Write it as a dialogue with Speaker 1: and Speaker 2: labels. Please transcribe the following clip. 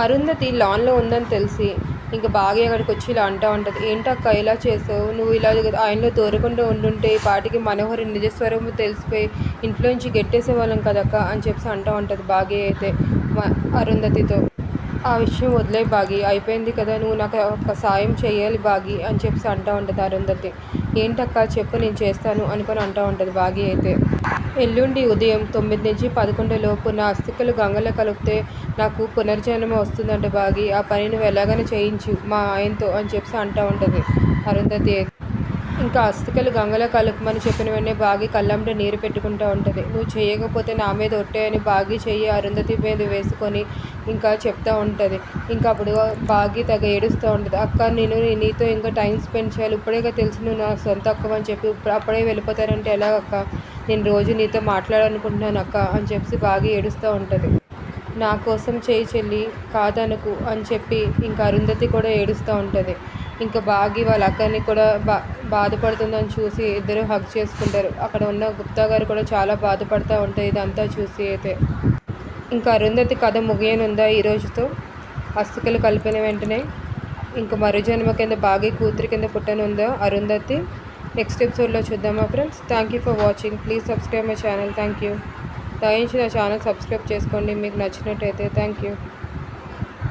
Speaker 1: అరుంధతి లాన్లో ఉందని తెలిసి ఇంక బాగా అక్కడికి వచ్చి ఇలా అంటూ ఉంటుంది. ఏంటక్క ఇలా చేసావు, నువ్వు ఇలా ఆయనలో దూరకుండా ఉండుంటే ఈ పాటికి మనోహరి నిజస్వరూపం తెలిసిపోయి ఇంట్లో నుంచి గెట్టేసేవాళ్ళం కదక్క అని చెప్పి అంటూ ఉంటుంది బాగా అయితే అరుంధతితో. ఆ విషయం వదిలే బాగి, అయిపోయింది కదా, నువ్వు నాకు ఒక సాయం చేయాలి బాగి అని చెప్పి అంటూ ఉంటుంది అరుంధతి. ఏంటక్క చెప్పు, నేను చేస్తాను అనుకొని అంటూ ఉంటుంది బాగి అయితే. ఎల్లుండి ఉదయం 9 నుంచి 11 లోపు నా అస్థికలు గంగలో కలిపితే నాకు పునర్జన్మ వస్తుందంటే బాగి, ఆ పని నువ్వు ఎలాగైనా చేయించు మా ఆయనతో అని చెప్పి అంటూ ఉంటుంది అరుంధతి. ఇంకా అస్థికలు గంగలో కలుపుమని చెప్పిన వెంటనే బాగి కళ్ళంటే నీరు పెట్టుకుంటూ ఉంటుంది. నువ్వు చేయకపోతే నా మీద ఒట్టేయని బాగి చెయ్యి అరుంధతి మీద వేసుకొని ఇంకా చెప్తూ ఉంటుంది. ఇంకా అప్పుడు బాగి తెగ ఏడుస్తూ ఉంటుంది. అక్క నేను నీతో ఇంకా టైం స్పెండ్ చేయాలి, ఇప్పుడేగా తెలిసి నువ్వు నా సొంత అక్క అని చెప్పి అప్పుడే వెళ్ళిపోతానంటే ఎలా అక్క, నేను రోజు నీతో మాట్లాడాలనుకుంటున్నాను అక్క అని చెప్పి బాగి ఏడుస్తూ ఉంటుంది. నా కోసం చేయి చెల్లి కాదనుకు అని చెప్పి ఇంకా అరుంధతి కూడా ఏడుస్తూ ఉంటుంది. ఇంకా బాగి వాళ్ళ అక్కని కూడా బాధపడుతుందని చూసి ఇద్దరు హగ్ చేసుకుంటారు. అక్కడ ఉన్న గుప్తా గారు కూడా చాలా బాధపడుతూ ఉంటాయి ఇదంతా చూసి అయితే. ఇంకా అరుంధతి కథ ముగియనుందా ఈ రోజుతో? అస్థికలు కలిపిన వెంటనే ఇంకా మరుజన్మ కింద బాగి కూతురి కింద పుట్టనుందా అరుంధతి? నెక్స్ట్ ఎపిసోడ్లో చూద్దామా friends. Thank you for watching. Please subscribe my channel. Thank you. దయించి నా ఛానల్ సబ్స్క్రైబ్ చేసుకోండి మీకు నచ్చినట్టయితే. Thank you.